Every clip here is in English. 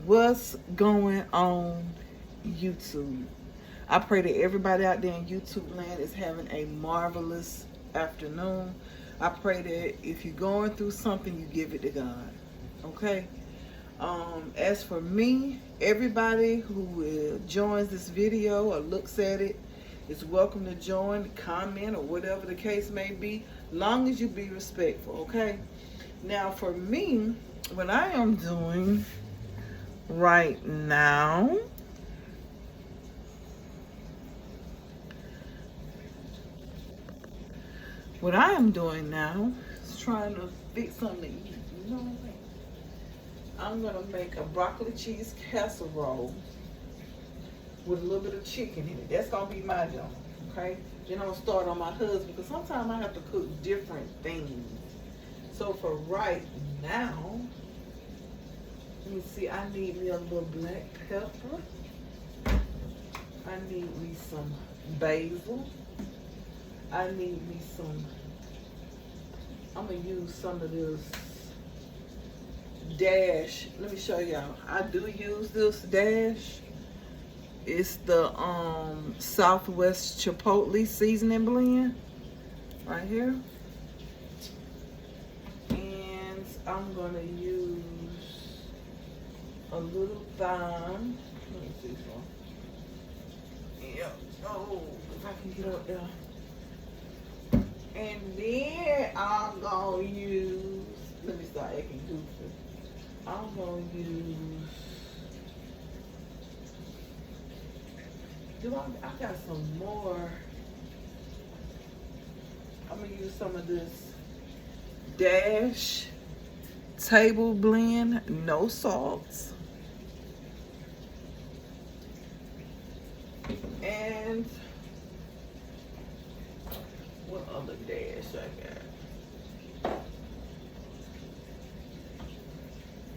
What's going on, YouTube? I pray that everybody out there in YouTube land is having a marvelous afternoon. I pray that if you're going through something, you give it to God. Okay? As for me, everybody who joins this video or looks at it is welcome to join, comment, or whatever the case may be, long as you be respectful, okay? Now, for me, what I am doing right now, is trying to fix something to eat. You know what I'm saying? I'm gonna make a broccoli cheese casserole with a little bit of chicken in it. That's gonna be my job, okay? Then I'm gonna start on my husband because sometimes I have to cook different things. So for right now, let me see, I need me a little black pepper. I need me some basil. I need me some, I'm gonna use some of this Dash. Let me show y'all. I do use this Dash. It's the Southwest Chipotle seasoning blend right here. And I'm gonna use a little thyme. Let me see some. Yeah. Oh, if I can get up there. And then I'm gonna use, let me start acting goofy. I'm gonna use, I got some more. I'm gonna use some of this Dash table blend, no salts. And what other Dash I got?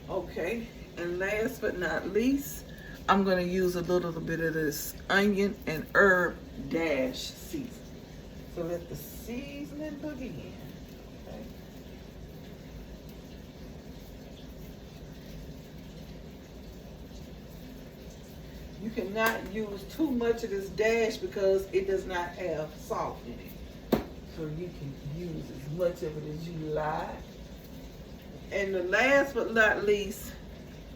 Okay, and last but not least, I'm gonna use a little bit of this onion and herb Dash seasoning. So let the seasoning begin. Okay. You cannot use too much of this Dash because it does not have salt in it. So you can use as much of it as you like. And the last but not least,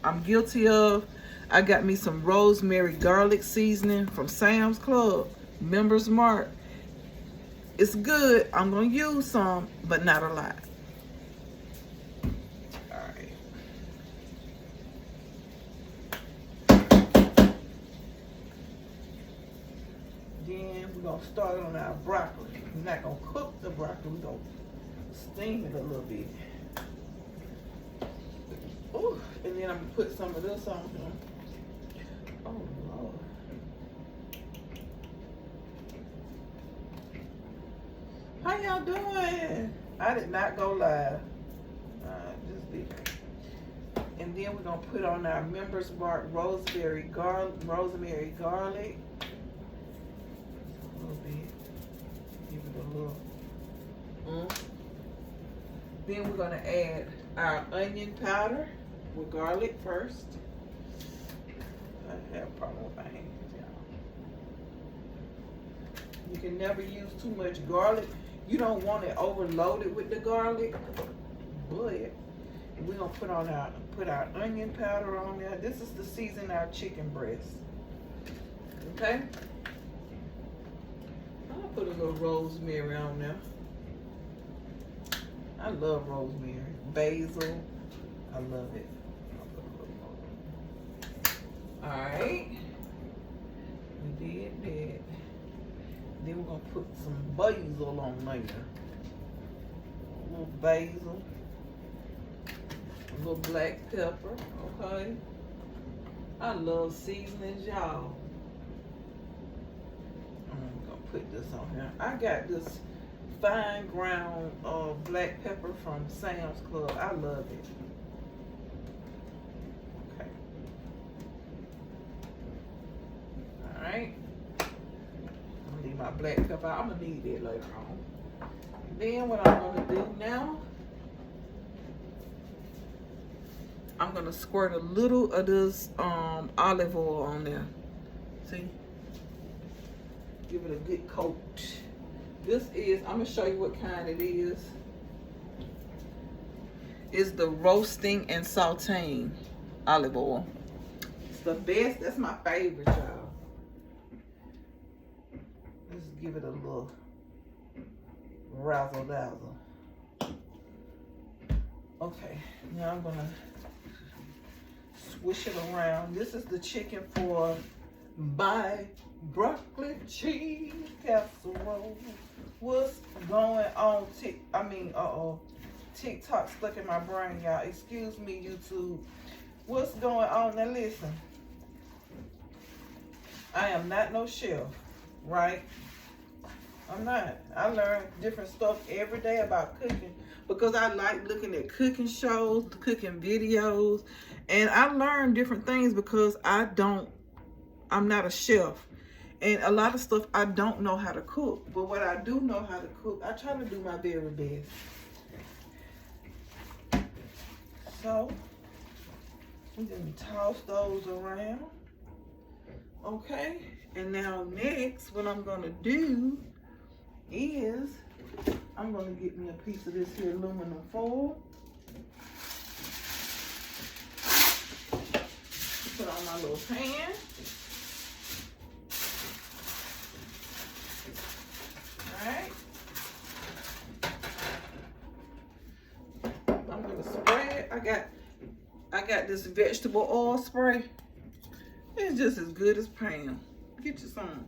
I'm guilty of, I got me some rosemary garlic seasoning from Sam's Club, Members Mark. It's good. I'm going to use some, but not a lot. All right. Then we're going to start on our broccoli. We're not going to cook the broccoli. We're going to steam it a little bit. Ooh, and then I'm gonna put some of this on here. Oh Lord. How y'all doing? I did not go live. Just did. And then we're gonna put on our Members Mark rosemary garlic. A little bit. Give it a little. Then we're gonna add our onion powder with garlic first. I have a problem with my hands, y'all. You can never use too much garlic. You don't want it overloaded with the garlic, but we're gonna put our onion powder on there. This is to season our chicken breast. Okay? I'll put a little rosemary on there. I love rosemary. Basil. I love it. Alright. We did that. Then we're going to put some basil on there. A little basil. A little black pepper. Okay. I love seasonings, y'all. I'm going to put this on here. I got this fine ground black pepper from Sam's Club. I love it. Okay. Alright. I'm gonna need my black pepper. I'm gonna need that later on. Then what I'm gonna do now, I'm gonna squirt a little of this olive oil on there. See? Give it a good coat. This is, I'm gonna show you what kind it is. It's the roasting and sauteing olive oil. It's the best. That's my favorite, y'all. Let's give it a little razzle dazzle. Okay, now I'm gonna swish it around. This is the chicken for my broccoli cheese casserole. What's going on? TikTok stuck in my brain, y'all. Excuse me, YouTube. What's going on? Now listen. I am not no chef, right? I'm not. I learn different stuff every day about cooking because I like looking at cooking shows, cooking videos, and I learn different things because I'm not a chef. And a lot of stuff I don't know how to cook. But what I do know how to cook, I try to do my very best. So, we're going to toss those around. Okay. And now next, what I'm going to do is, I'm going to get me a piece of this here aluminum foil. Put on my little pan. Alright. I'm gonna spray it. I got this vegetable oil spray. It's just as good as Pam. Get you some.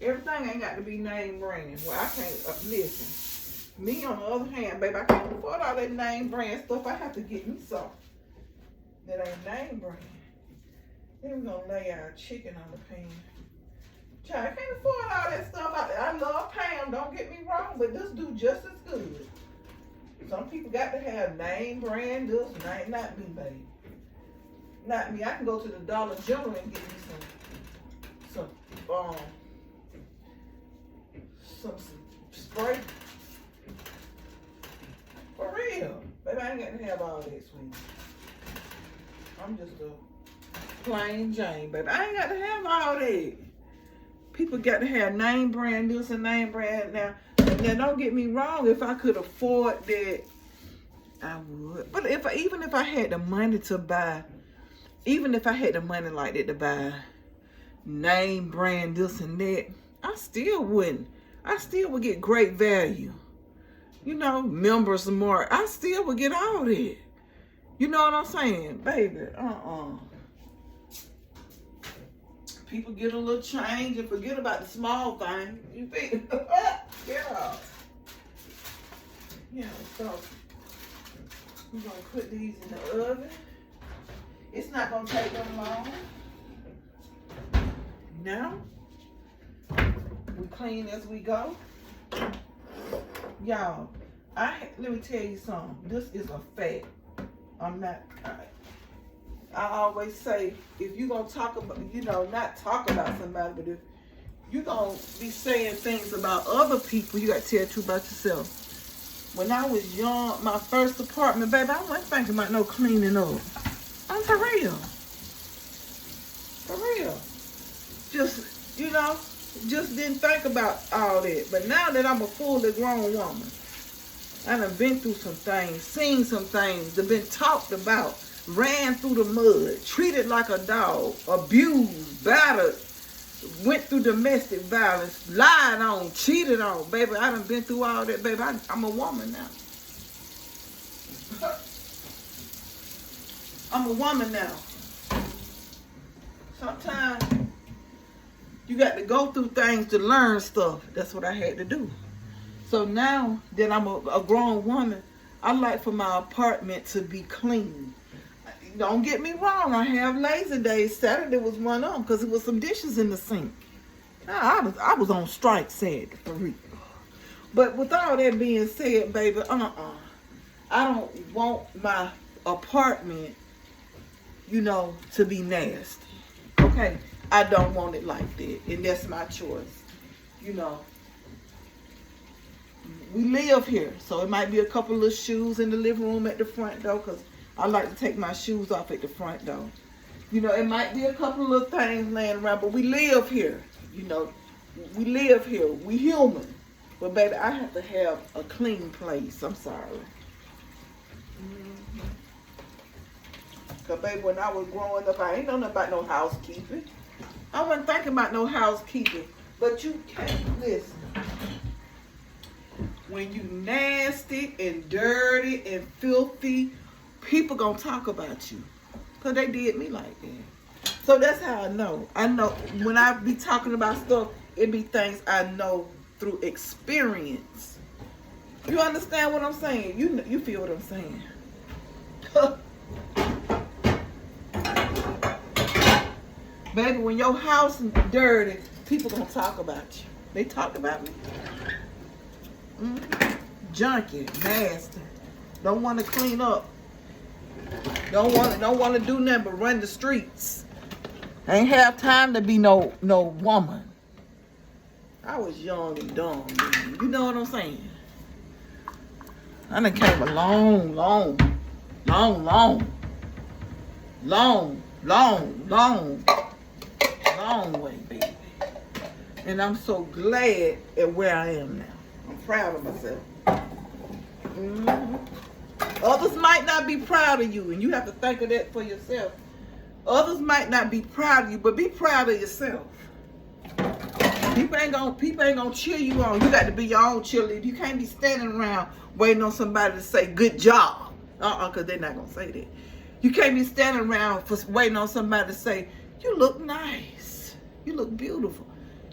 Everything ain't got to be name brand. Well, I can't listen. Me on the other hand, baby, I can't afford all that name brand stuff. I have to get me some that ain't name brand. Then we're gonna lay our chicken on the pan. Child, I can't afford all that stuff out there. I love Pam, don't get me wrong, but this do just as good. Some people got to have name brand this, not me, baby. Not me. I can go to the Dollar General and get me some spray. For real. Baby, I ain't got to have all that, sweetie. I'm just a plain Jane, baby. I ain't got to have all that. People got to have name brand this and name brand now. Now, don't get me wrong. If I could afford that, I would. But even if I had the money to buy, even if I had the money like that to buy name brand this and that, I still wouldn't. I still would get great value. You know, Members Mark. I still would get all that. You know what I'm saying? Baby, People get a little change and forget about the small thing. You think? Yeah. Yeah, so we're going to put these in the oven. It's not going to take them long. Now, we clean as we go. Y'all, let me tell you something. This is a fact. I always say, if you're going to talk about, not talk about somebody, but if you're going to be saying things about other people, you got to tell the truth about yourself. When I was young, my first apartment, baby, I wasn't thinking about no cleaning up. I'm for real. For real. Just didn't think about all that. But now that I'm a fully grown woman, I done been through some things, seen some things, that been talked about, ran through the mud, treated like a dog, abused, battered, went through domestic violence, lied on, cheated on. Baby, I done been through all that, baby. I'm a woman now. I'm a woman now. Sometimes you got to go through things to learn stuff. That's what I had to do. So now that I'm a grown woman, I like for my apartment to be clean. Don't get me wrong, I have lazy days. Saturday was one of them because there was some dishes in the sink. Now, I was on strike Saturday, for real. But with all that being said, baby, I don't want my apartment, to be nasty. Okay? I don't want it like that. And that's my choice. We live here, so it might be a couple of shoes in the living room at the front door because I like to take my shoes off at the front door. You know, it might be a couple of little things laying around, but we live here. You know, we live here. We human. But baby, I have to have a clean place. I'm sorry. Cause baby, when I was growing up, I ain't know nothing about no housekeeping. I wasn't thinking about no housekeeping. But you can't listen. When you nasty and dirty and filthy, people gonna talk about you. Cause they did me like that. So that's how I know. I know when I be talking about stuff, it be things I know through experience. You understand what I'm saying? You feel what I'm saying? Baby, when your house is dirty, people gonna talk about you. They talk about me. Junky, nasty. Don't want to clean up. Don't want to do nothing but run the streets. Ain't have time to be no woman. I was young and dumb, baby. You know what I'm saying? I done came a long way, baby. And I'm so glad at where I am now. I'm proud of myself. Others might not be proud of you, and you have to think of that for yourself. Others might not be proud of you, but be proud of yourself. People ain't gonna cheer you on. You got to be your own cheerleader. You can't be standing around waiting on somebody to say good job. Cause they're not gonna say that. You can't be standing around waiting on somebody to say, you look nice. You look beautiful.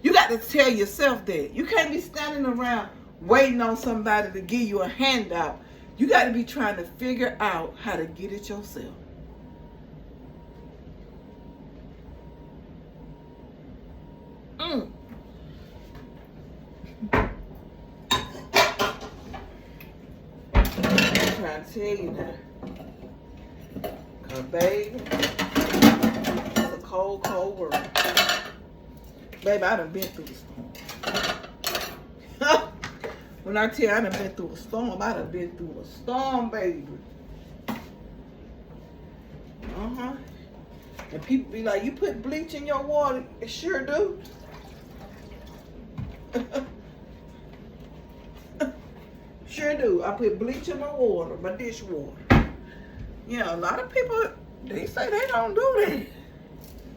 You got to tell yourself that. You can't be standing around waiting on somebody to give you a handout. You got to be trying to figure out how to get it yourself. I'm trying to tell you now. Cause baby, it's a cold world. Baby, I done been through the storm. When I tell you I done been through a storm, I done been through a storm, baby. And people be like, you put bleach in your water? It sure do. Sure do. I put bleach in my water, my dishwater. Yeah, a lot of people, they say they don't do that.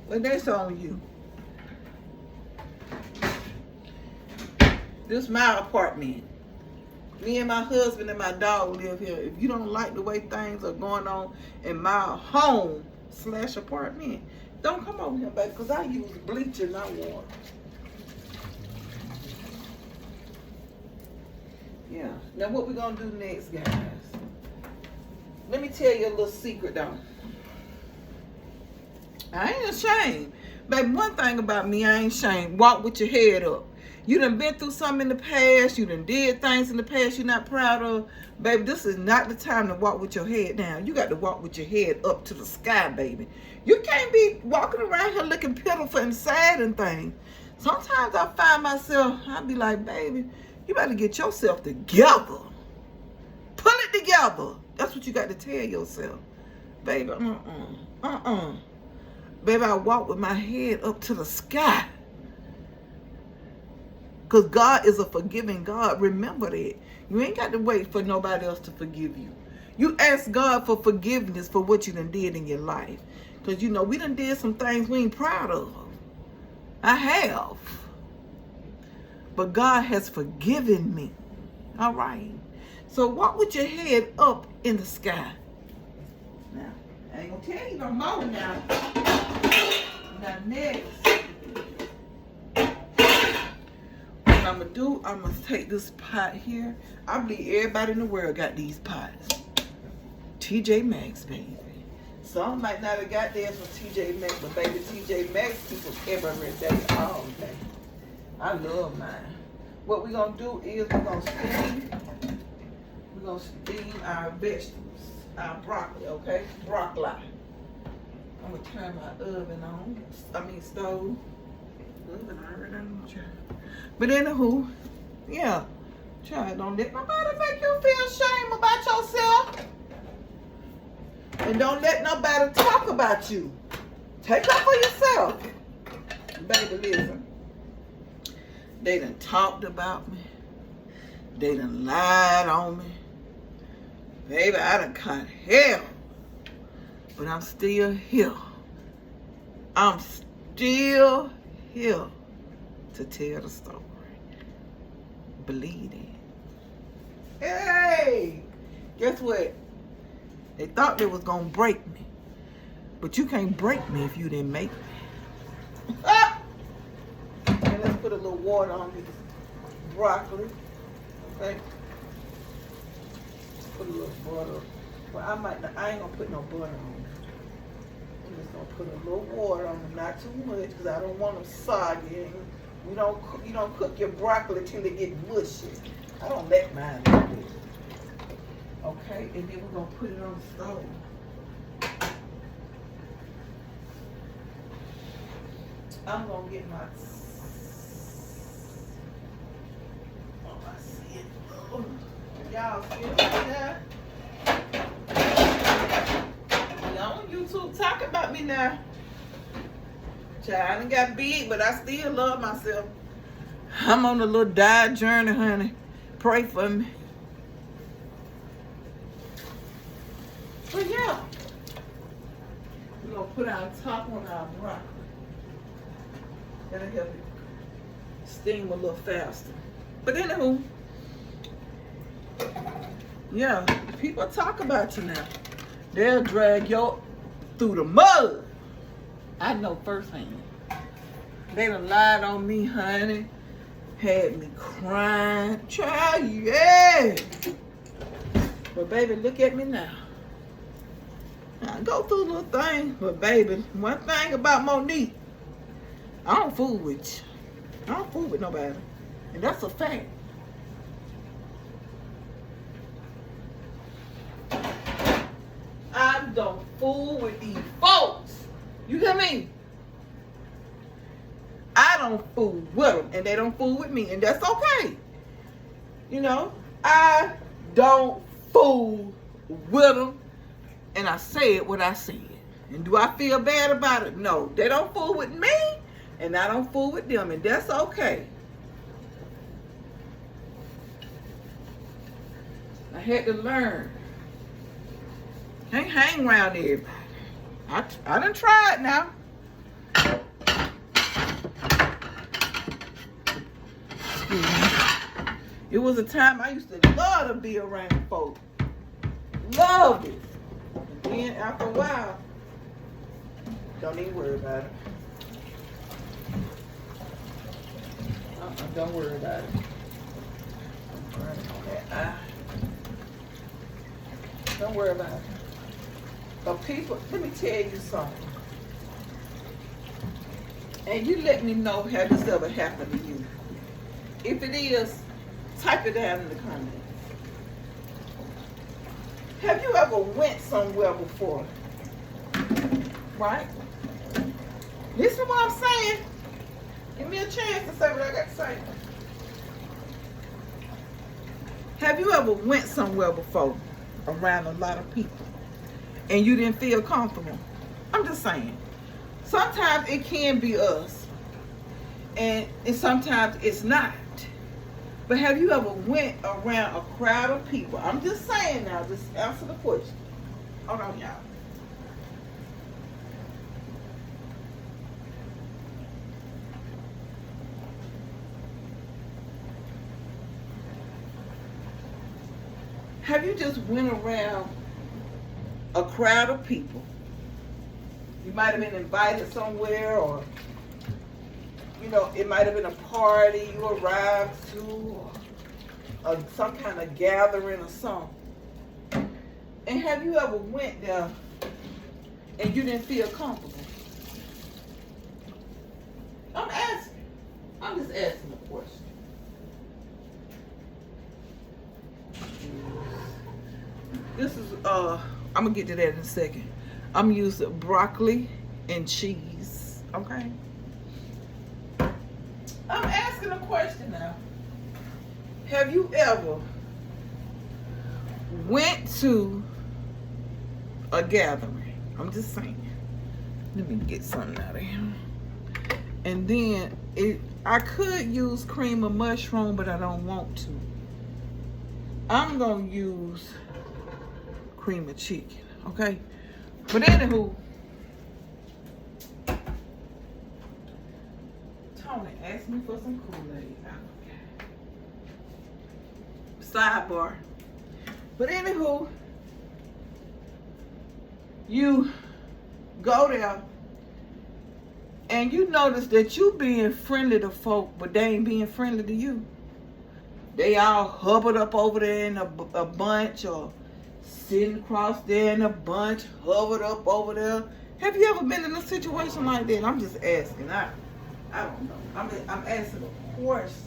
But that's on you. This is my apartment. Me and my husband and my dog live here. If you don't like the way things are going on in my home / apartment, don't come over here, baby, because I use bleach in my water. Yeah. Now what we gonna do next, guys? Let me tell you a little secret though. I ain't ashamed. Baby, one thing about me, I ain't ashamed. Walk with your head up. You done been through something in the past. You done did things in the past you're not proud of. Baby, this is not the time to walk with your head down. You got to walk with your head up to the sky, baby. You can't be walking around here looking pitiful and sad and things. Sometimes I find myself, I be like, baby, you better get yourself together. Pull it together. That's what you got to tell yourself. Baby, Baby, I walk with my head up to the sky. Because God is a forgiving God. Remember that. You ain't got to wait for nobody else to forgive you. You ask God for forgiveness for what you done did in your life. Because, you know, we done did some things we ain't proud of. I have. But God has forgiven me. All right. So walk with your head up in the sky. Now, I ain't going to tell you no more now. Now, next. What I'm going to do, I'm going to take this pot here. I believe everybody in the world got these pots. TJ Maxx, baby. Some might not have got theirs from TJ Maxx, but baby, TJ Maxx people every day, all day. I love mine. What we're going to do is we're going to steam our vegetables, our broccoli, okay? Broccoli. I'm going to turn my oven on. Stove. Oven, I already don't try. But anywho, yeah. Try, don't let nobody make you feel shame about yourself. And don't let nobody talk about you. Take up for yourself. Baby, listen. They done talked about me. They done lied on me. Baby, I done caught hell. But I'm still here. I'm still here to tell the story. Believe it. Hey! Guess what? They thought they was gonna break me. But you can't break me if you didn't make me. Ah! And let's put a little water on this broccoli. Okay? Put a little butter. Well, I ain't gonna put no butter on it. I'm just gonna put a little water on them, not too much, because I don't want them soggy. You don't cook your broccoli till it get mushy. I don't let mine do it. Okay, and then we're gonna put it on the stove. I'm gonna get my. Oh, I see it. Oh, y'all see it right there? Y'all on YouTube talk about me now. Child, I done got big, but I still love myself. I'm on a little diet journey, honey. Pray for me. But yeah, we're gonna put our top on our broccoli. That'll help it steam a little faster. But anywho, yeah, people talk about you now. They'll drag you through the mud. I know firsthand. They done lied on me, honey. Had me crying. Child, yeah. But baby, look at me now. I go through little things, but baby, one thing about Monique, I don't fool with you. I don't fool with nobody. And that's a fact. I don't fool with these folks. You hear me? I don't fool with them, and they don't fool with me, and that's okay. You know, I don't fool with them, and I said what I said. And do I feel bad about it? No. They don't fool with me, and I don't fool with them, and that's okay. I had to learn. Can't hang around everybody. I done tried now. Excuse me. It was a time I used to love to be around folk. Loved it. And then after a while, don't even worry about it. Don't worry about it. Don't worry about it. But people, let me tell you something. And you let me know how this ever happened to you. If it is, type it down in the comments. Have you ever went somewhere before? Right? Listen to what I'm saying. Give me a chance to say what I got to say. Have you ever went somewhere before around a lot of people and you didn't feel comfortable? I'm just saying. Sometimes it can be us and sometimes it's not. But have you ever went around a crowd of people? I'm just saying now, just answer the question. Hold on, y'all. Have you just went around a crowd of people? You might have been invited somewhere, or you know, it might have been a party you arrived to, or some kind of gathering or something. And have you ever went there and you didn't feel comfortable? I'm asking. I'm just asking a question. This is, I'm gonna get to that in a second. I'm using broccoli and cheese, okay? I'm asking a question now. Have you ever went to a gathering. I'm just saying. Let me get something out of here. And then I could use cream of mushroom, but I don't want to. I'm gonna use cream of chicken, okay? But anywho, Tony asked me for some Kool-Aid. Sidebar. But anywho, you go there and you notice that you being friendly to folk, but they ain't being friendly to you. They all huddled up over there in a bunch, or sitting across there in a bunch, huddled up over there. Have you ever been in a situation like that? I'm just asking. I don't know. I'm asking a question.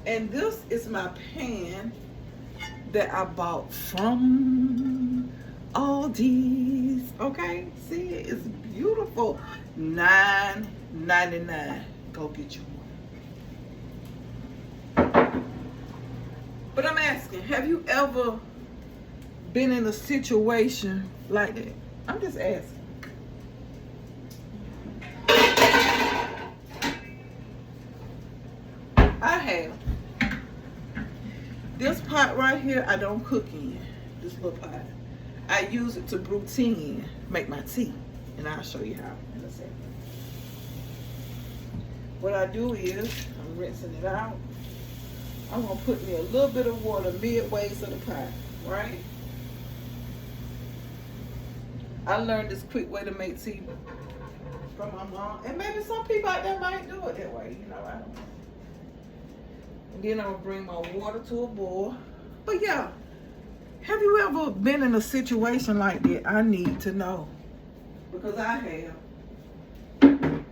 And this is my pan that I bought from Aldi's. Okay, see it? It's beautiful. $9.99. Go get you one. But I'm asking, have you ever been in a situation like that? I'm just asking. I have. This pot right here, I don't cook in. This little pot. I use it to brew tea in, make my tea. And I'll show you how in a second. What I do is, I'm rinsing it out. I'm going to put me a little bit of water midways of the pot, right? I learned this quick way to make tea from my mom. And maybe some people out there might do it that way, you know, I don't know. And then I'm going to bring my water to a boil. But yeah, have you ever been in a situation like that? I need to know. Because I have. And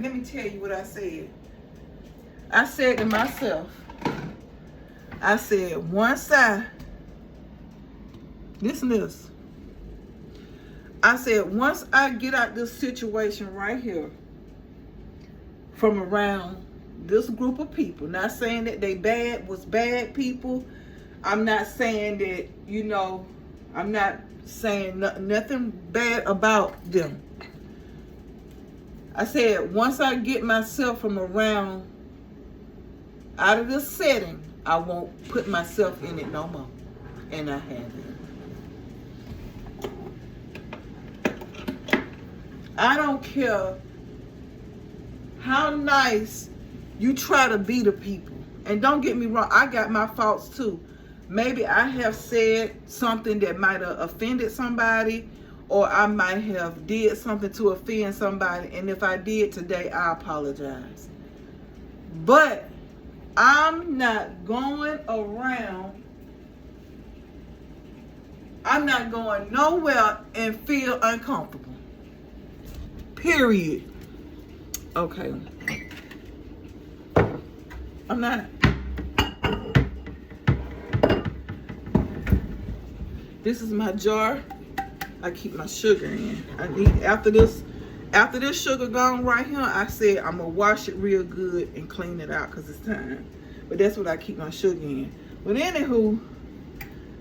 let me tell you what I said. I said to myself, I said, once listen to this. I said, once I get out this situation right here from around this group of people, not saying that they was bad people. I'm not saying that, you know, I'm not saying nothing bad about them. I said, once I get myself from around out of this setting, I won't put myself in it no more. And I haven't. I don't care how nice you try to be to people. And don't get me wrong, I got my faults too. Maybe I have said something that might have offended somebody, or I might have did something to offend somebody. And if I did today, I apologize. But I'm not going around, I'm not going nowhere and feel uncomfortable. Period. Okay. I'm not. This is my jar. I keep my sugar in. I need after this sugar gone right here, I said I'm gonna wash it real good and clean it out because it's time. But that's what I keep my sugar in. But anywho,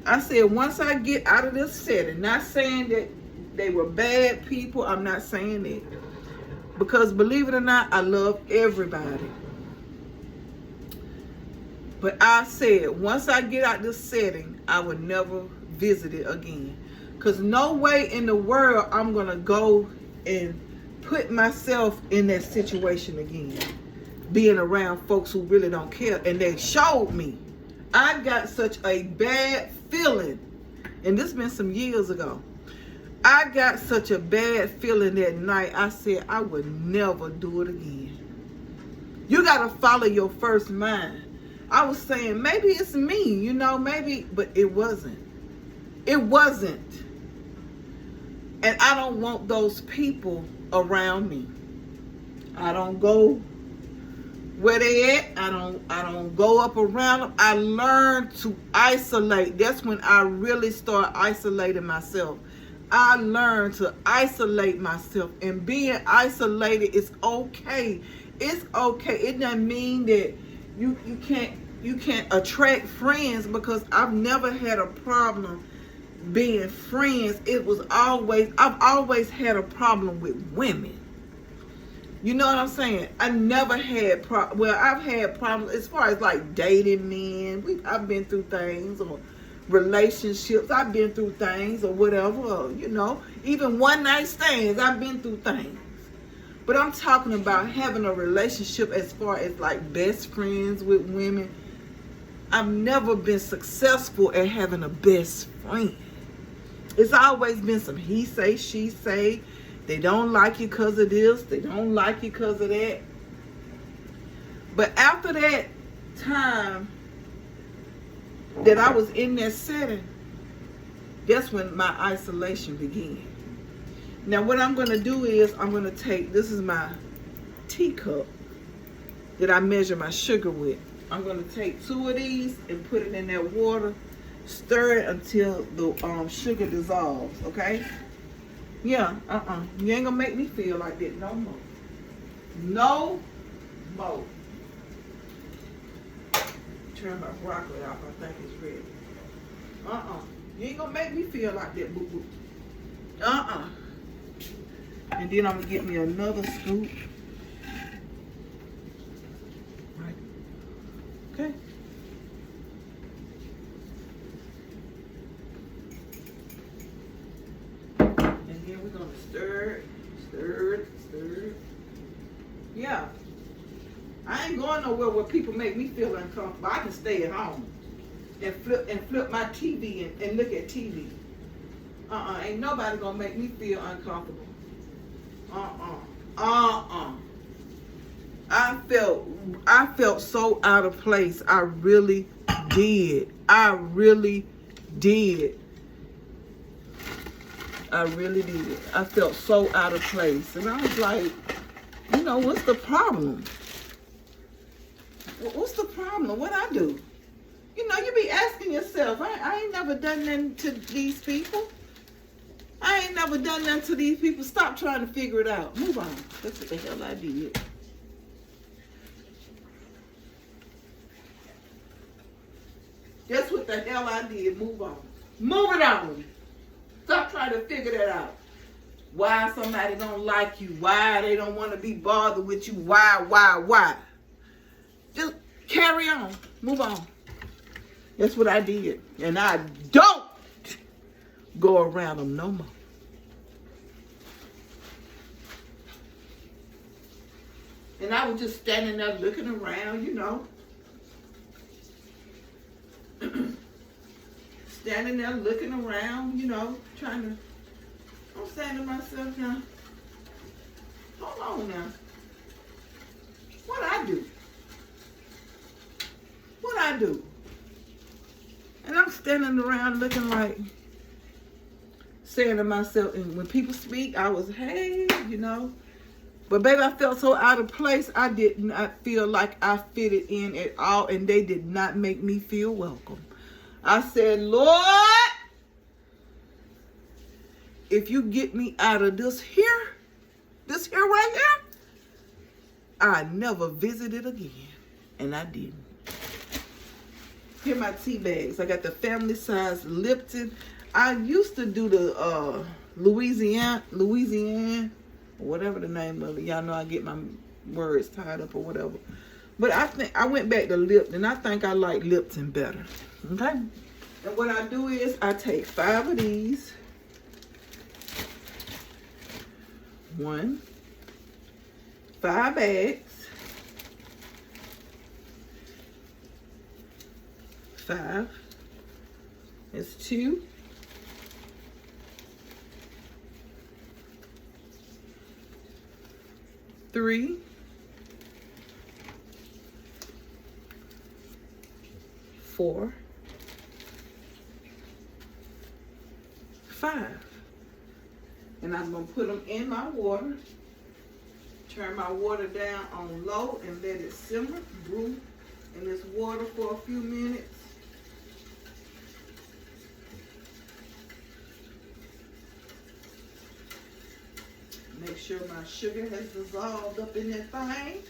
I said once I get out of this setting, not saying that they were bad people. I'm not saying that. Because believe it or not, I love everybody. But I said, once I get out this setting, I would never visit it again. Because no way in the world I'm going to go and put myself in that situation again. Being around folks who really don't care. And they showed me. I got such a bad feeling. And this been some years ago. I got such a bad feeling that night. I said I would never do it again. You got to follow your first mind. I was saying, maybe it's me, you know, maybe, but it wasn't. It wasn't. And I don't want those people around me. I don't go where they at. I don't go up around them. I learned to isolate. That's when I really start isolating myself. I learned to isolate myself, and being isolated is okay. It's okay. It doesn't mean that you can't attract friends, because I've never had a problem being friends, I've always had a problem with women. You know what I'm saying? I never had I've had problems as far as like dating men. I've been through things, or relationships. I've been through things, or whatever. Or, you know, even one night stands. I've been through things. But I'm talking about having a relationship as far as like best friends with women. I've never been successful at having a best friend. It's always been some he say, she say. They don't like you because of this. They don't like you because of that. But after that time that I was in that setting, that's when my isolation began. Now what I'm going to do is I'm going to take, this is my teacup that I measure my sugar with. I'm going to take 2 of these and put it in that water. Stir it until the sugar dissolves, okay? Yeah, you ain't gonna make me feel like that no more. No more. Turn my broccoli off, I think it's ready. You ain't gonna make me feel like that, boo boo. And then I'm gonna get me another scoop. Right. Okay. We're going to stir it. Yeah. I ain't going nowhere where people make me feel uncomfortable. I can stay at home and flip my TV and look at TV. Ain't nobody going to make me feel uncomfortable. I felt so out of place. I really did. I really did. I felt so out of place. And I was like, you know, what's the problem? What's the problem? What I do? You know, you be asking yourself, I ain't never done nothing to these people. Stop trying to figure it out. Move on. That's what the hell I did. That's what the hell I did. Move on. Move it on. Stop trying to figure that out. Why somebody don't like you. Why they don't want to be bothered with you. Why. Just carry on. Move on. That's what I did. And I don't go around them no more. And I was just standing there looking around, you know. Standing there looking around, you know, trying to, I'm saying to myself now, hold on now. What I do? And I'm standing around looking like, saying to myself, and when people speak, I was, hey, you know. But baby, I felt so out of place, I did not feel like I fitted in at all, and they did not make me feel welcome. I said, Lord, if you get me out of this here right here, I never visited again. And I didn't. Here are my tea bags. I got the family size Lipton. I used to do the Louisiana, or whatever the name of it. Y'all know I get my words tied up or whatever. But I think I went back to Lipton. I think I like Lipton better. Okay? And what I do is I take 5 of these. 5 bags. 5. It's 2. 3. 4. 5. And I'm going to put them in my water. Turn my water down on low and let it simmer, brew in this water for a few minutes. Make sure my sugar has dissolved up in that thing.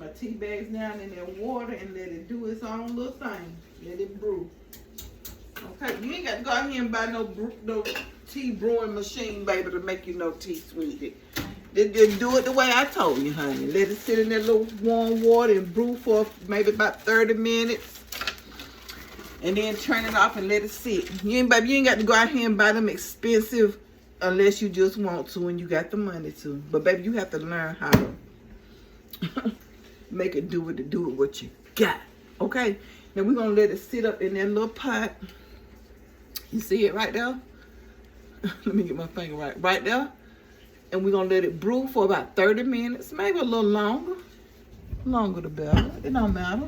my tea bags down in that water and let it do its own little thing. Let it brew. Okay, you ain't got to go out here and buy no tea brewing machine, baby, to make you no tea, sweetie. Just do it the way I told you, honey. Let it sit in that little warm water and brew for maybe about 30 minutes. And then turn it off and let it sit. You ain't got to go out here and buy them expensive unless you just want to and you got the money to. But baby, you have to learn how to make it do what you got. Okay? Now we're going to let it sit up in that little pot. You see it right there? Let me get my finger right. Right there. And we're going to let it brew for about 30 minutes. Maybe a little longer. Longer the better. It don't matter.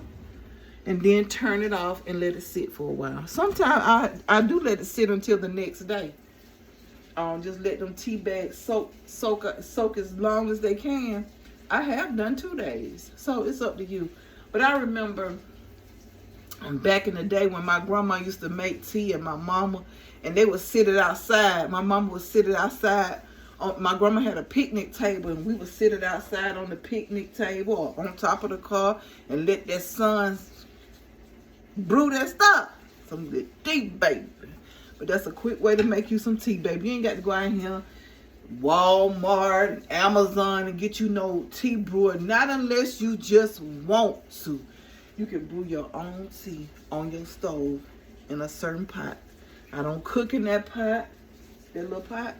And then turn it off and let it sit for a while. Sometimes I do let it sit until the next day. Just let them tea bags soak as long as they can. I have done 2 days, so it's up to you. But I remember back in the day when my grandma used to make tea and my mama, and they would sit it outside. My mama would sit it outside. My grandma had a picnic table, and we would sit it outside on the picnic table or on top of the car and let that sun brew that stuff. Some good tea, baby. But that's a quick way to make you some tea, baby. You ain't got to go out here, Walmart, Amazon, and get you no tea brewer. Not unless you just want to. You can brew your own tea on your stove in a certain pot. I don't cook in that pot, that little pot.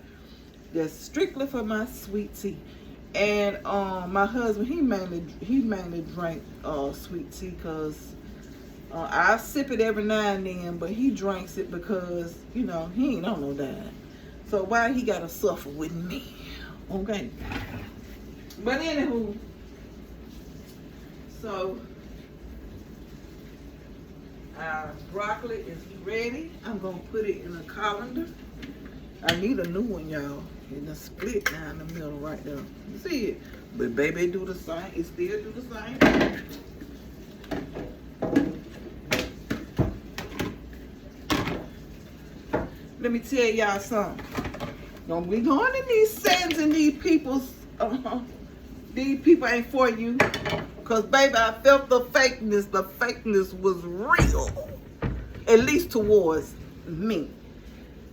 That's strictly for my sweet tea. And my husband, he mainly drank sweet tea because I sip it every now and then, but he drinks it because, you know, he ain't on no diet. So why he gotta suffer with me? Okay. But anywho, so our broccoli is ready. I'm gonna put it in a colander. I need a new one, y'all. It's split down the middle right there. You see it? But baby, it do the same. It still do the same. Let me tell y'all something. Don't be going in these settings and these people's, these people ain't for you. Because, baby, I felt the fakeness. The fakeness was real. At least towards me.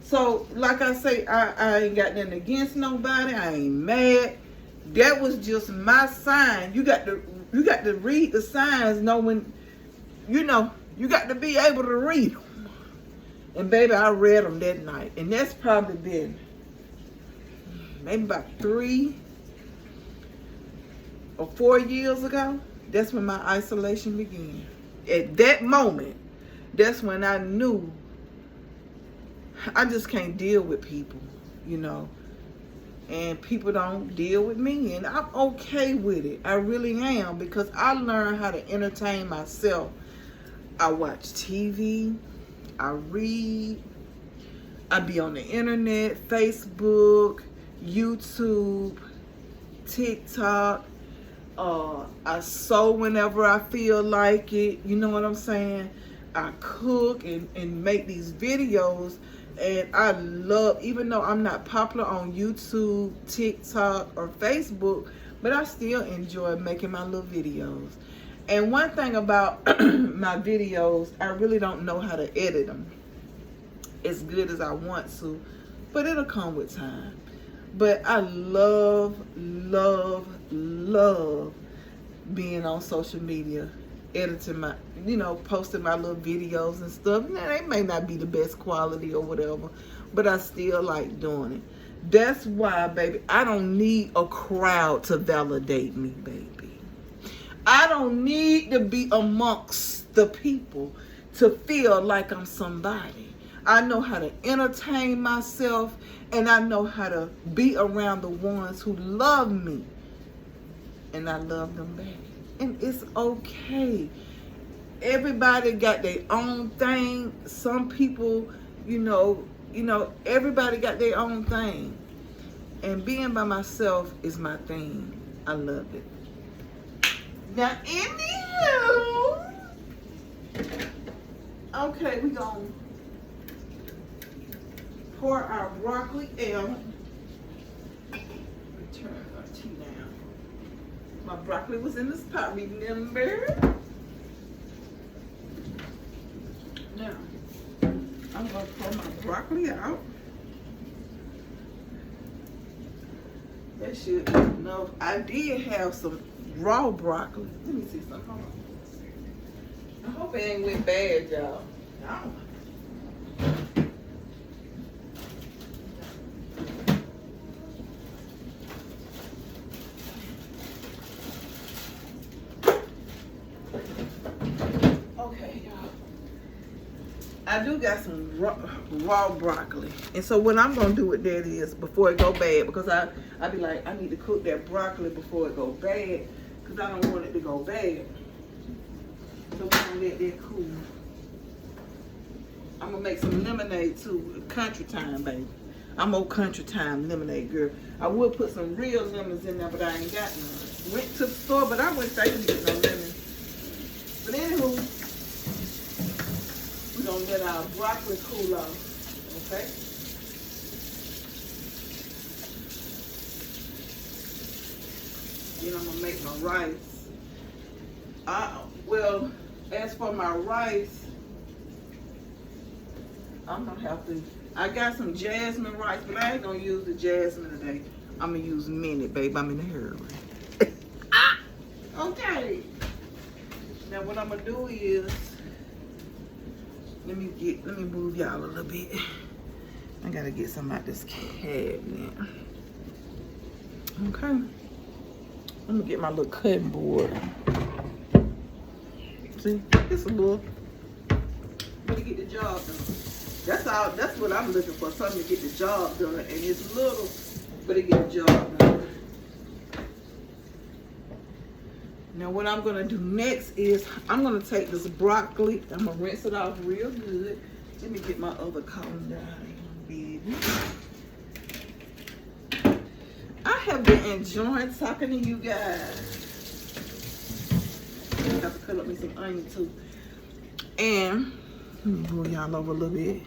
So, like I say, I ain't got nothing against nobody. I ain't mad. That was just my sign. You got to read the signs, knowing, you know, you got to be able to read them. And baby, I read them that night. And that's probably been maybe about 3 or 4 years ago. That's when my isolation began. At that moment, that's when I knew I just can't deal with people, you know. And people don't deal with me. And I'm okay with it. I really am. Because I learned how to entertain myself. I watch TV. I read, I be on the internet, Facebook, YouTube, TikTok. I sew whenever I feel like it. You know what I'm saying? I cook and make these videos. And I love, even though I'm not popular on YouTube, TikTok, or Facebook, but I still enjoy making my little videos. And one thing about my videos, I really don't know how to edit them as good as I want to, but it'll come with time. But I love being on social media, editing my, you know, posting my little videos and stuff. Now, they may not be the best quality or whatever, but I still like doing it. That's why, baby, I don't need a crowd to validate me, baby. I don't need to be amongst the people to feel like I'm somebody. I know how to entertain myself, and I know how to be around the ones who love me. And I love them back. And it's okay. Everybody got their own thing. Some people, you know, everybody got their own thing. And being by myself is my thing. I love it. Now, anywho, okay, we're going to pour our broccoli out. Turn our tea down. My broccoli was in this pot, remember? Now, I'm gonna pull my broccoli out. That should be enough. I did have some raw broccoli. Let me see something. Hold on. I hope it ain't went bad, y'all. I don't know. I do got some raw broccoli. And so what I'm going to do with that is, before it go bad, because I be like, I need to cook that broccoli before it go bad, because I don't want it to go bad. So we're going to let that cool. I'm going to make some lemonade too. Country time, baby. I'm old country time lemonade girl. I would put some real lemons in there, but I ain't got none. Went to the store, but I wouldn't say to get no lemons. But anywho, we're going to let our broccoli cool off, okay? Then I'm going to make my rice. Well, as for my rice, I'm going to have to, I got some jasmine rice, but I ain't going to use the jasmine today. I'm going to use minute, babe. I'm in a hurry. Okay. Now what I'm going to do is, let me move y'all a little bit. I gotta get some out this cabinet. Okay. I'm gonna get my little cutting board. See, it's a little, but to get the job done. That's all. That's what I'm looking for. Something to get the job done, and it's little, but it get the job done. Now what I'm gonna do next is I'm gonna take this broccoli. I'm gonna rinse it off real good. Let me get my other cotton down, baby. I have been enjoying talking to you guys. I have to cut up me some onion too. And let me move y'all over a little bit.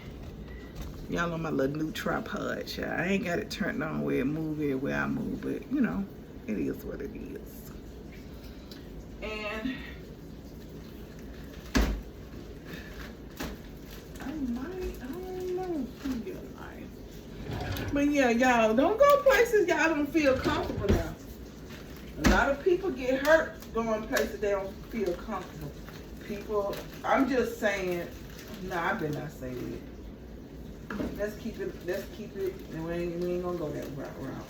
Y'all on my little new tripod, y'all. I ain't got it turned on where it move everywhere I move, but you know, it is what it is. And I don't know. But yeah, y'all, don't go places y'all don't feel comfortable now. A lot of people get hurt going places they don't feel comfortable. People, I'm just saying, nah, I better not say it. Let's keep it, and we ain't gonna go that route.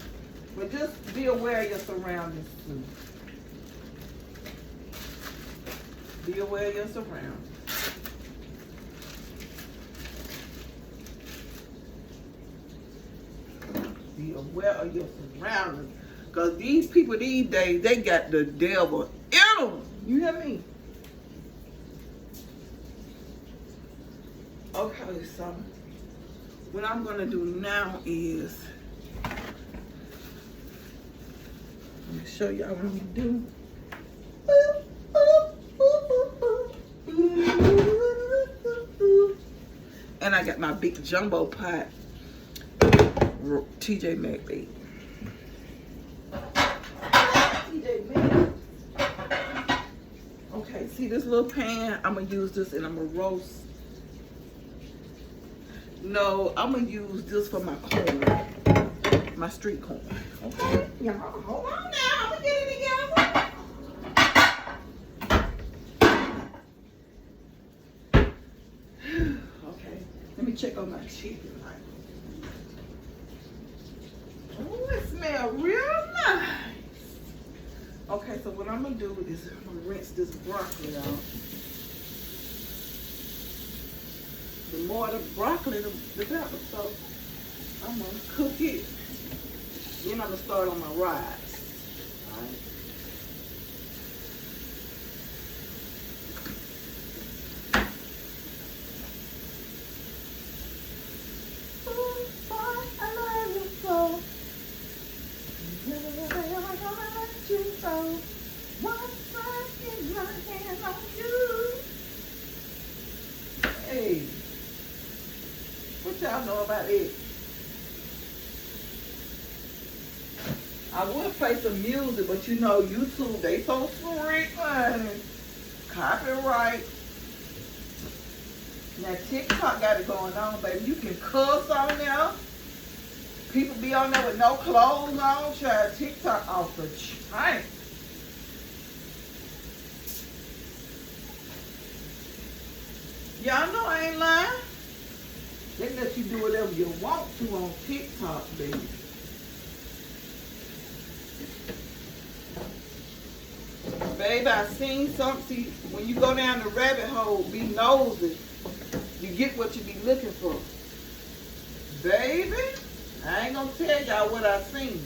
But just be aware of your surroundings too. Be aware of your surroundings. Be aware of your surroundings. Because these people these days, they got the devil in them. You hear me? Okay, so what I'm going to do now is, let me show y'all what I'm going to do. And I got my big jumbo pot, TJ Maxx, baby. TJ Maxx. Okay, see this little pan? I'm gonna use this and I'm gonna roast. No, I'm gonna use this for my corn, my street corn. Okay, y'all, hold on now. I'm gonna get it together. Let me check on my chicken. Oh, it smells real nice. Okay, so what I'm gonna do is I'm gonna rinse this broccoli out. The more the broccoli, the better. So I'm gonna cook it. Then I'm gonna start on my rice. All right. Hey, what y'all know about it? I would play some music, but you know, YouTube, they so strict, honey. Copyright. Now, TikTok got it going on, baby. You can cuss on there. People be on there with no clothes on. Try TikTok off the chain. Y'all know I ain't lying. They let you do whatever you want to on TikTok, baby. Baby, I seen something. See, when you go down the rabbit hole, be nosy. You get what you be looking for. Baby, I ain't gonna tell y'all what I seen.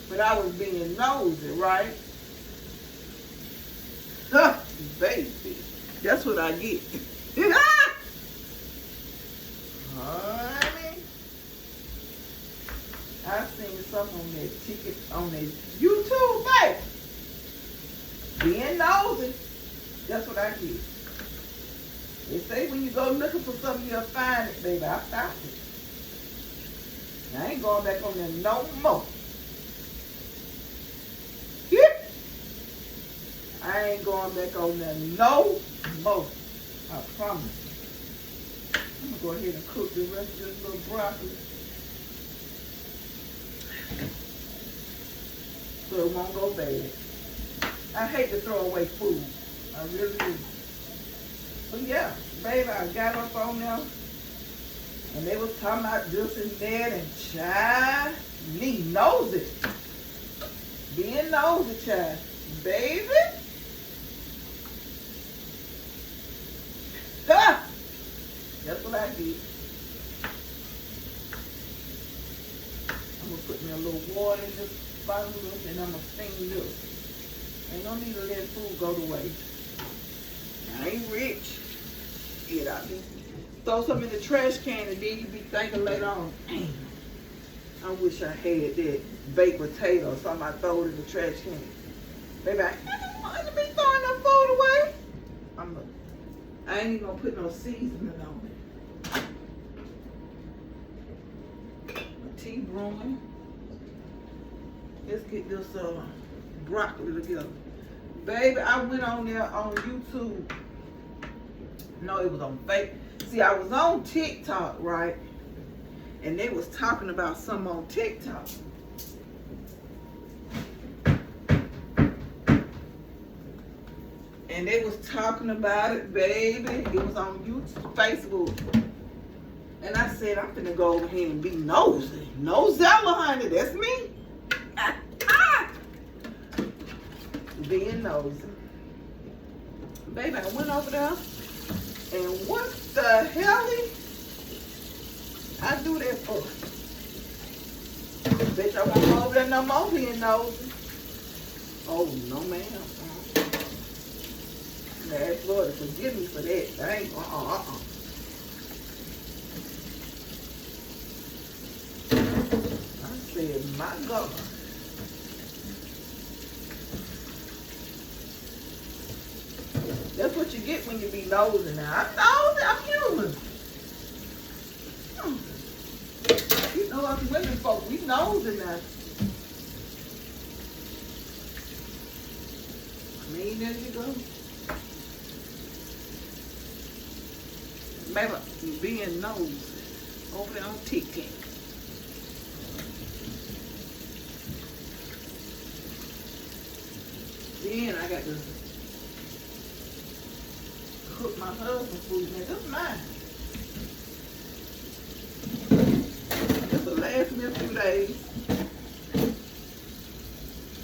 But I was being nosy, right? Baby, that's what I get. Honey, I seen something on that ticket, on that YouTube, baby. Being nosy, that's what I get. They say when you go looking for something, you'll find it, baby. I found it. I ain't going back on there no more. I ain't going back on there no more. I promise. I'm going to go ahead and cook the rest of this little broccoli. So it won't go bad. I hate to throw away food. I really do. But yeah, baby, I got up on them. And they was talking about this and that and child. Me nosy. Being nosy, child. Baby. Ha! That's what I did. I'm going to put me a little water in this bottle and I'm going to steam this. Ain't no need to let food go to waste. I ain't rich. Get out there. Throw some in the trash can and then you be thinking later on, dang, I wish I had that baked potato or something I throw it in the trash can. Baby, I don't want to be throwing no food away. I ain't even gonna put no seasoning on it. My tea brewing. Let's get this broccoli together. Baby, I went on there on YouTube. No, it was on Facebook. See, I was on TikTok, right? And they was talking about something on TikTok. And they was talking about it, baby. It was on YouTube, Facebook. And I said, I'm finna go over here and be nosy. Nosella, honey, that's me. Being nosy. Baby, I went over there. And what the hell I do that for? Bitch, I won't go over there no more being nosy. Oh, no, ma'am. Ask Lord to forgive me for that. I ain't I said, my God. That's what you get when you be nosy now. I'm nosy, I'm human. You know us women folk, we nosy now. I mean, there you go. Baby, being nosy over there on TikTok. Then I got to cook my husband's food. Now, this is mine. This will last me a few days.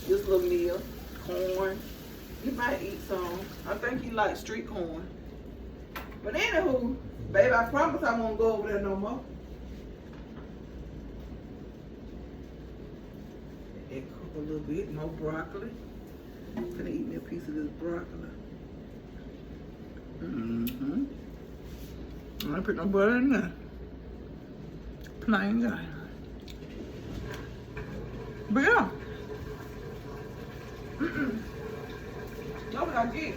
This little meal, corn. He might eat some. I think he likes street corn. But anywho, baby, I promise I won't go over there no more. And cook a little bit more broccoli. I'm gonna eat me a piece of this broccoli. I put no butter in there. Plain guy. But yeah. That's what I get.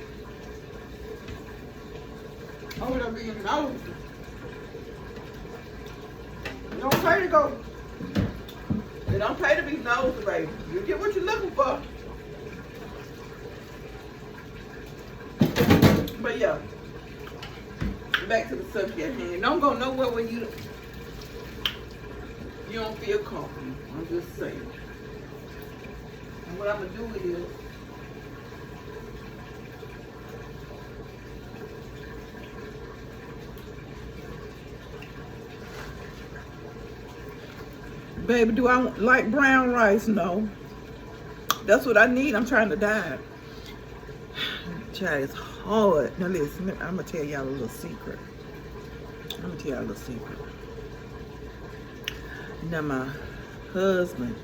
Over there being nosy. You don't say to go. You don't pay to be nosy, baby. You get what you're looking for. But yeah, back to the subject at hand. Don't go nowhere where you don't feel comfortable. I'm just saying. And what I'm gonna do is baby, do I like brown rice? No. That's what I need. I'm trying to diet. Child, it's hard. Now listen, I'm gonna tell y'all a little secret. Now my husband,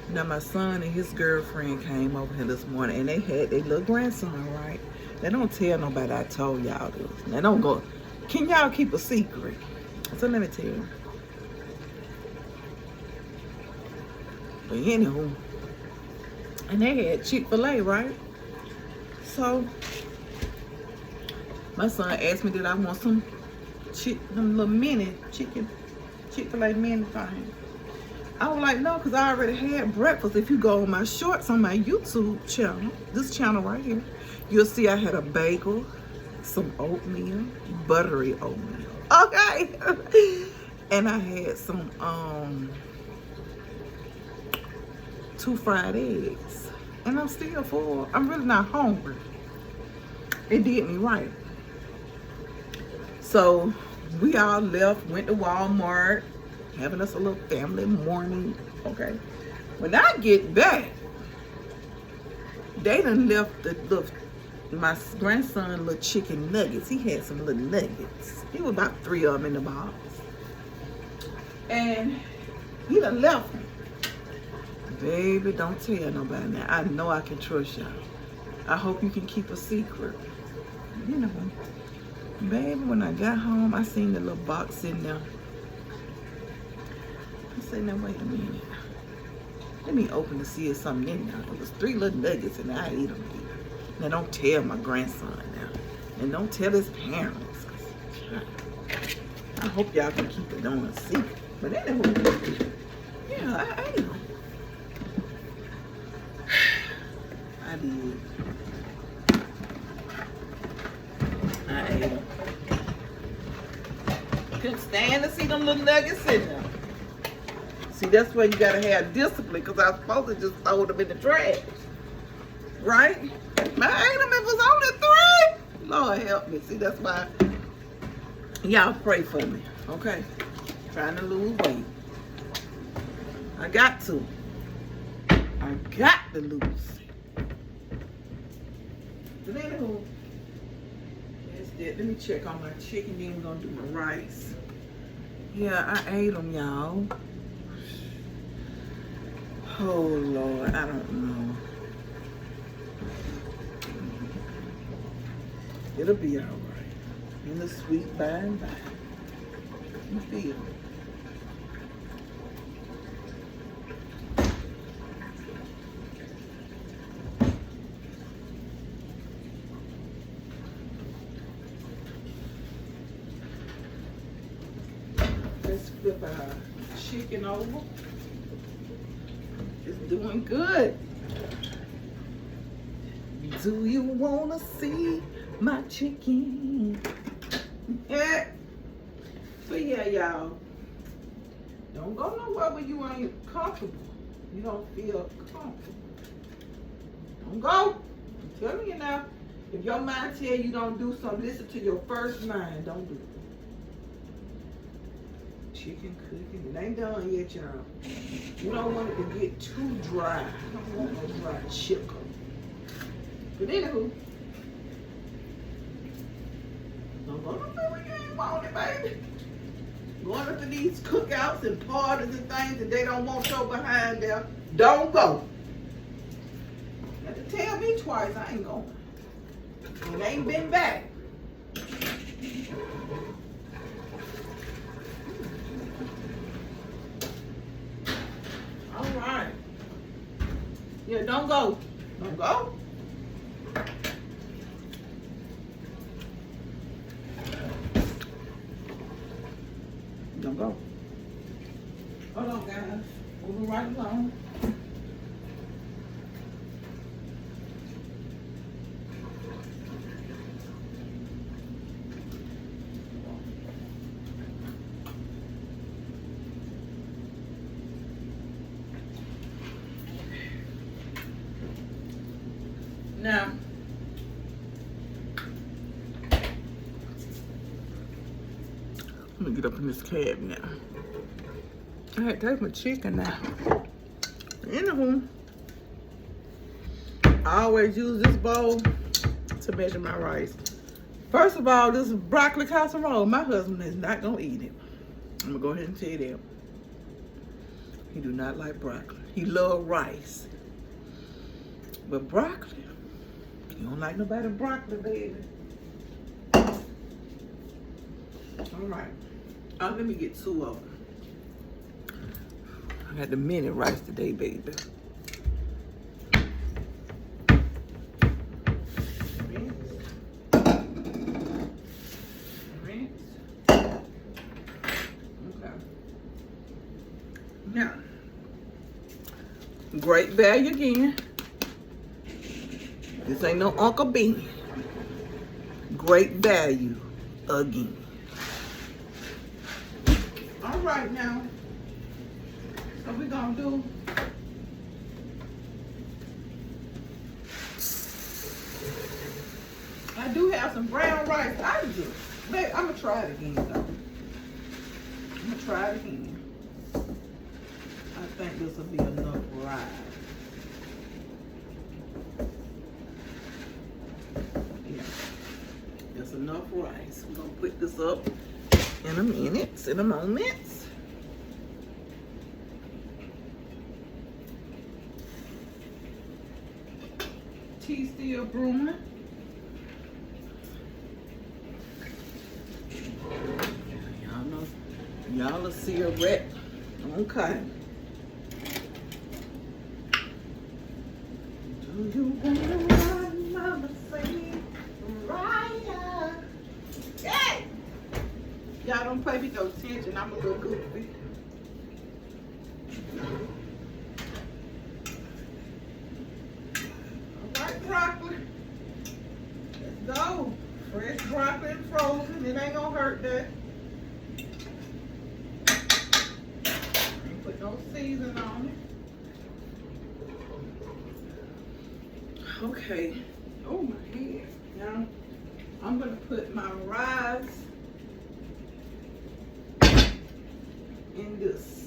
now my son and his girlfriend came over here this morning, and they had their little grandson, right? They don't tell nobody I told y'all this. They don't go, can y'all keep a secret? So let me tell you. But anywho, and they had Chick-fil-A, right? So my son asked me, did I want some them little mini Chick-fil-A mini thing. I was like, no, because I already had breakfast. If you go on my shorts on my YouTube channel, this channel right here, you'll see I had a bagel, some oatmeal, buttery oatmeal. Okay. And I had some 2 fried eggs. And I'm still full. I'm really not hungry. It did me right. So we all left, went to Walmart, having us a little family morning. Okay. When I get back, they done left my grandson little chicken nuggets. He had some little nuggets. He was about 3 of them in the box. And he done left them. Baby, don't tell nobody now. I know I can trust y'all. I hope you can keep a secret. You know, baby, when I got home, I seen the little box in there. I said, now wait a minute. Let me open to see if something in there. It was 3 little nuggets and I ate them. Now don't tell my grandson now. And don't tell his parents. I hope y'all can keep it on a secret. But anyway, yeah, I ate them. I did. I ate them. Couldn't stand to see them little nuggets in there. See, that's why you gotta have discipline, because I was supposed to just throw them in the trash. Right? I ate them, it was only 3. Lord help me. See, that's why y'all pray for me. Okay? Trying to lose weight. I got to. I got to lose. But anywho, that's it. Let me check on my chicken, then we're gonna do my rice. Yeah, I ate them, y'all. Oh Lord, I don't know. It'll be all right. In the sweet by and by. You feel it. Let's flip our chicken over. It's doing good. Do you wanna see my chicken? Yeah. So yeah, y'all. Don't go nowhere where you ain't comfortable. You don't feel comfortable. Don't go. I'm telling you now. If your mind tell you don't do something, listen to your first mind. Don't do it. Chicken cooking. It ain't done yet, y'all. You don't want it to get too dry. You don't want no dry chicken. But anywho, don't go nowhere when you ain't want it, baby. Going up to these cookouts and parties and things and they don't want your behind there. Don't go. You have to tell me twice, I ain't going. It ain't been back. All right. Yeah, don't go. Don't go. Don't go. right along. Now, let me get up in this cab now. I had to take my chicken now. Anywho, I always use this bowl to measure my rice. First of all, this is broccoli casserole. My husband is not gonna eat it. I'm gonna go ahead and tell you that. He do not like broccoli. He love rice. But broccoli, you don't like nobody broccoli, baby. All right. Let me get 2 of them. I got the mini rice today, baby. Rinse. Okay. Now, great value again. This ain't no Uncle Bean. Great value again. All right now. So we're gonna do I do have some brown rice. I do. But I'm gonna try it again though. I'm gonna try it again. I think this will be enough rice. Yeah. That's enough rice. We're gonna put this up in a minute, in a moment. Tea still brewing. Y'all know, y'all will see a wreck. Okay. Do you wanna run, mama, say right? Hey! Y'all don't pay me no attention. I'm a little goofy. Broccoli. Let's go. Fresh broccoli and frozen. It ain't gonna hurt that. Ain't put no seasoning on it. Okay. Oh my head. Now I'm gonna put my rice in this.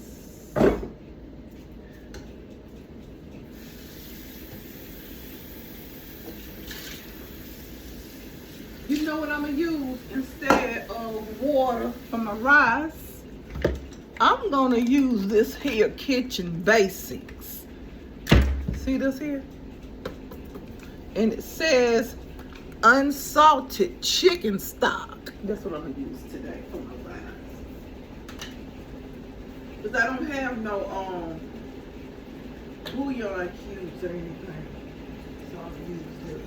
You know what I'm gonna use instead of water for my rice? I'm gonna use this here Kitchen Basics. See this here? And it says unsalted chicken stock. That's what I'm gonna use today for my rice. Because I don't have no bouillon cubes or anything. So I'm gonna use this.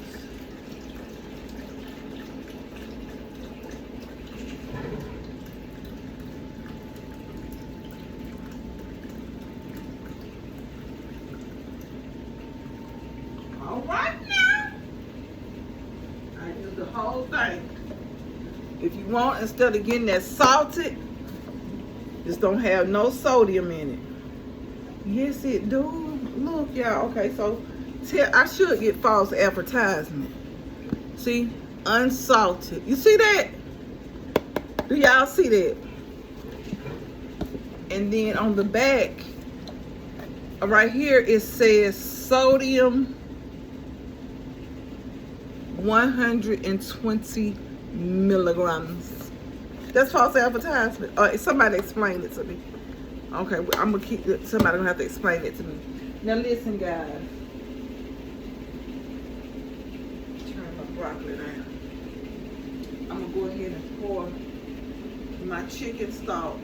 All right now. I use the whole thing. If you want, instead of getting that salted, this don't have no sodium in it. Yes, it do. Look, y'all. Okay, so I should get false advertisement. See, unsalted. You see that? Do y'all see that? And then on the back, right here, it says sodium 120 milligrams. That's false advertisement. Somebody explain it to me. Okay, I'm gonna keep it. Somebody gonna have to explain it to me. Now listen, guys. Turn my broccoli down. I'm gonna go ahead and pour my chicken stock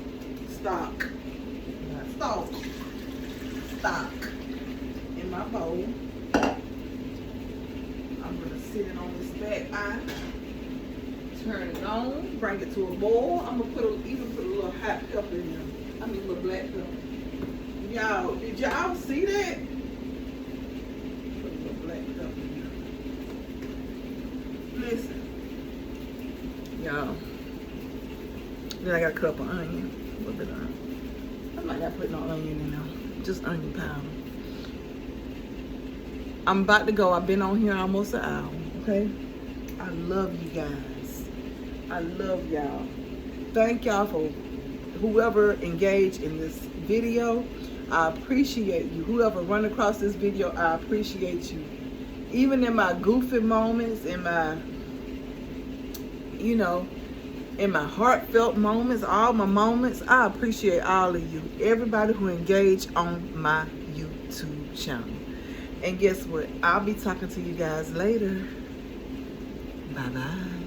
in my bowl. I'm gonna sit it on this back iron, turn it on, bring it to a boil. I'm gonna even put a little hot pepper in there. I mean, a little black pepper. Y'all, did y'all see that? Put a little black pepper in there. Listen. Y'all. Then I got a cup of onion. A little bit of onion. I'm not gonna put no onion in there. Just onion powder. I'm about to go. I've been on here almost an hour. Okay? I love you guys. I love y'all. Thank y'all for whoever engaged in this video. I appreciate you. Whoever run across this video, I appreciate you. Even in my goofy moments, in my, you know, in my heartfelt moments, all my moments, I appreciate all of you. Everybody who engaged on my YouTube channel. And guess what? I'll be talking to you guys later. Bye-bye.